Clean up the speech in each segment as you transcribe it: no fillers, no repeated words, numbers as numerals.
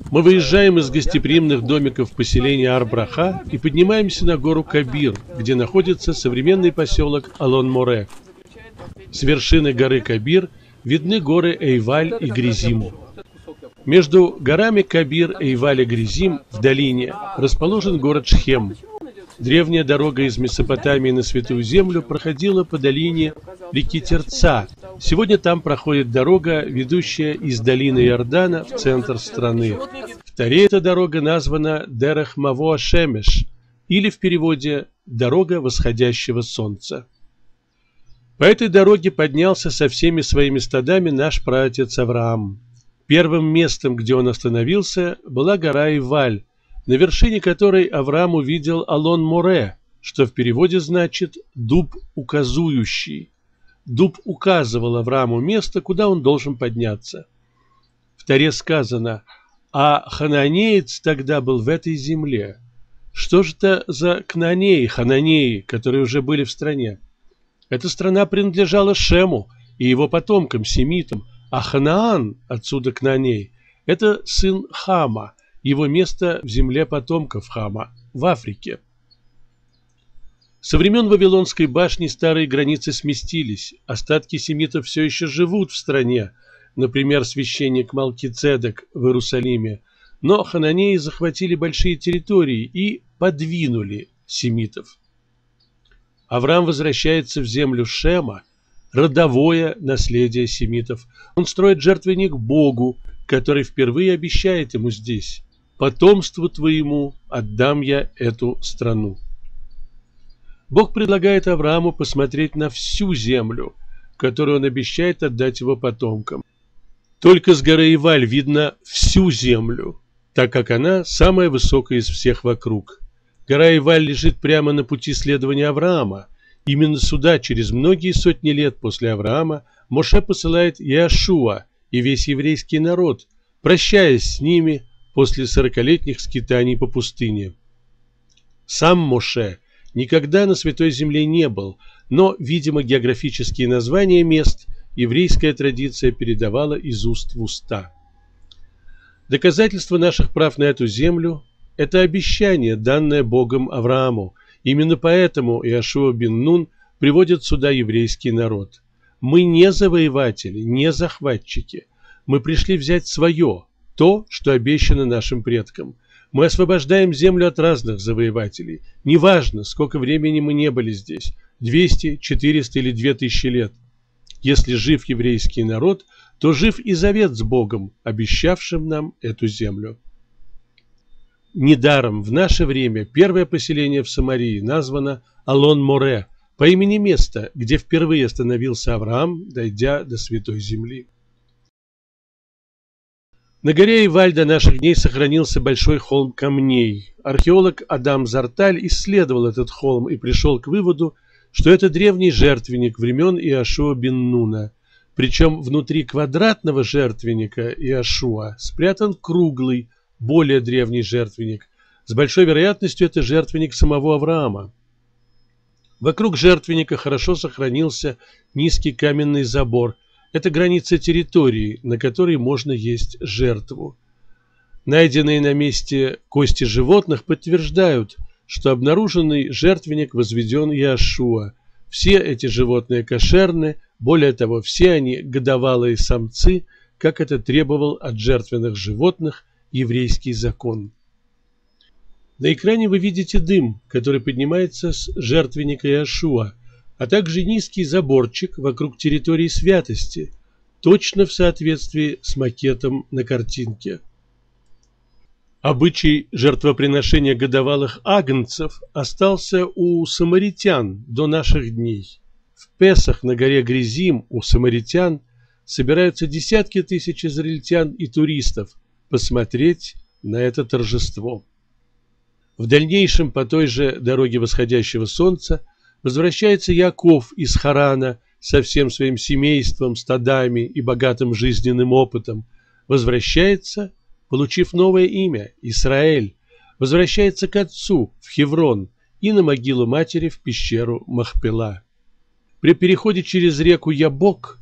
Мы выезжаем из гостеприимных домиков поселения Ар-Браха и поднимаемся на гору Кабир, где находится современный поселок Алон-Море. С вершины горы Кабир видны горы Эйваль и Гризим. Между горами Кабир, Эйваль и Гризим в долине расположен город Шхем. Древняя дорога из Месопотамии на Святую Землю проходила по долине реки Терца. Сегодня там проходит дорога, ведущая из долины Иордана в центр страны. В Торе эта дорога названа Дерех Маво Шемеш, или в переводе «Дорога восходящего солнца». По этой дороге поднялся со всеми своими стадами наш праотец Авраам. Первым местом, где он остановился, была гора Эйваль, на вершине которой Авраам увидел Алон-Море, что в переводе значит «дуб указующий». Дуб указывал Аврааму место, куда он должен подняться. В Торе сказано: «А хананеец тогда был в этой земле». Что же это за кнаанеи, хананеи, которые уже были в стране? Эта страна принадлежала Шему и его потомкам, семитам, а Ханаан, отсюда кнааней, это сын Хама. Его место в земле потомков Хама, в Африке. Со времен Вавилонской башни старые границы сместились, остатки семитов все еще живут в стране, например, священник Малкицедек в Иерусалиме, но хананеи захватили большие территории и подвинули семитов. Авраам возвращается в землю Шема, родовое наследие семитов. Он строит жертвенник Богу, который впервые обещает ему здесь: «Потомству твоему отдам я эту страну». Бог предлагает Аврааму посмотреть на всю землю, которую он обещает отдать его потомкам. Только с горы Эйваль видно всю землю, так как она самая высокая из всех вокруг. Гора Эйваль лежит прямо на пути следования Авраама. Именно сюда, через многие сотни лет после Авраама, Моше посылает Иошуа и весь еврейский народ, прощаясь с ними после 40-летних скитаний по пустыне. Сам Моше никогда на Святой Земле не был, но, видимо, географические названия мест еврейская традиция передавала из уст в уста. Доказательство наших прав на эту землю – это обещание, данное Богом Аврааму. Именно поэтому Иошуа бен Нун приводит сюда еврейский народ. Мы не завоеватели, не захватчики. Мы пришли взять свое, то, что обещано нашим предкам. Мы освобождаем землю от разных завоевателей. Неважно, сколько времени мы не были здесь, 200, 400 или 2000 лет. Если жив еврейский народ, то жив и завет с Богом, обещавшим нам эту землю. Недаром в наше время первое поселение в Самарии названо Алон-Море, по имени места, где впервые остановился Авраам, дойдя до Святой Земли. На горе Эйваль до наших дней сохранился большой холм камней. Археолог Адам Зарталь исследовал этот холм и пришел к выводу, что это древний жертвенник времен Иошуа бен Нуна. Причем внутри квадратного жертвенника Иошуа спрятан круглый, более древний жертвенник. С большой вероятностью это жертвенник самого Авраама. Вокруг жертвенника хорошо сохранился низкий каменный забор. Это граница территории, на которой можно есть жертву. Найденные на месте кости животных подтверждают, что обнаруженный жертвенник возведен Иошуа. Все эти животные кошерны, более того, все они годовалые самцы, как это требовал от жертвенных животных еврейский закон. На экране вы видите дым, который поднимается с жертвенника Иошуа, а также низкий заборчик вокруг территории святости, точно в соответствии с макетом на картинке. Обычай жертвоприношения годовалых агнцев остался у самаритян до наших дней. В Песах на горе Гризим у самаритян собираются десятки тысяч израильтян и туристов посмотреть на это торжество. В дальнейшем по той же дороге восходящего солнца возвращается Яков из Харана со всем своим семейством, стадами и богатым жизненным опытом. Возвращается, получив новое имя – Исраэль, возвращается к отцу в Хеврон и на могилу матери в пещеру Махпела. При переходе через реку Ябок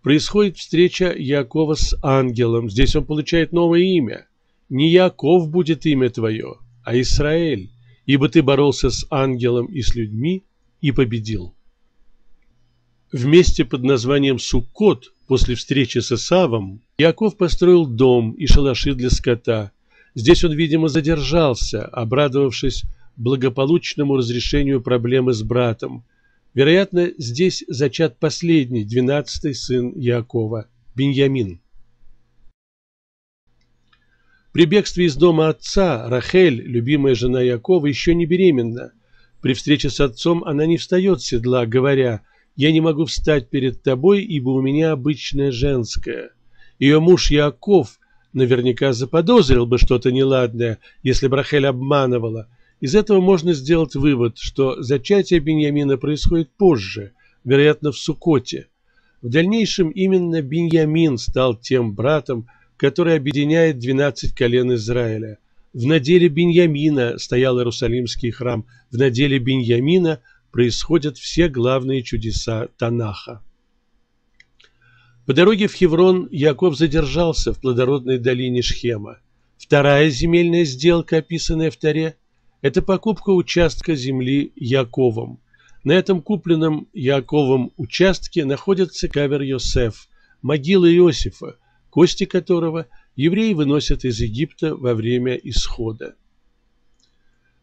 происходит встреча Яакова с ангелом. Здесь он получает новое имя. Не Яаков будет имя твое, а Израиль, ибо ты боролся с ангелом и с людьми и победил. В месте под названием Суккот, после встречи с Исавом, Яаков построил дом и шалаши для скота. Здесь он, видимо, задержался, обрадовавшись благополучному разрешению проблемы с братом. Вероятно, здесь зачат последний, 12-й сын Яакова, Биньямин. При бегстве из дома отца Рахель, любимая жена Яакова, еще не беременна. При встрече с отцом она не встает с седла, говоря: «Я не могу встать перед тобой, ибо у меня обычное женское». Ее муж Яаков наверняка заподозрил бы что-то неладное, если бы Рахель обманывала. Из этого можно сделать вывод, что зачатие Биньямина происходит позже, вероятно, в Суккоте. В дальнейшем именно Биньямин стал тем братом, который объединяет 12 колен Израиля. В наделе Биньямина стоял Иерусалимский храм, в наделе Биньямина происходят все главные чудеса Танаха. По дороге в Хеврон Яаков задержался в плодородной долине Шхема. Вторая земельная сделка, описанная в Торе, это покупка участка земли Яаковом. На этом купленном Яаковом участке находится кавер Йосеф, могила Иосифа, кости которого евреи выносят из Египта во время исхода.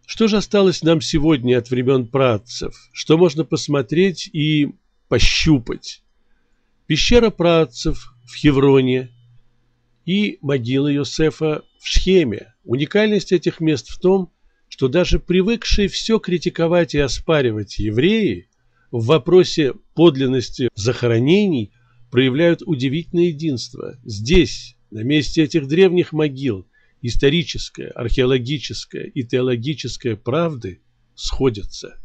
Что же осталось нам сегодня от времен праотцев? Что можно посмотреть и пощупать? Пещера праотцев в Хевроне и могила Йосефа в Шхеме. Уникальность этих мест в том, что даже привыкшие все критиковать и оспаривать евреи в вопросе подлинности захоронений проявляют удивительное единство. Здесь, на месте этих древних могил, историческая, археологическая и теологическая правды сходятся.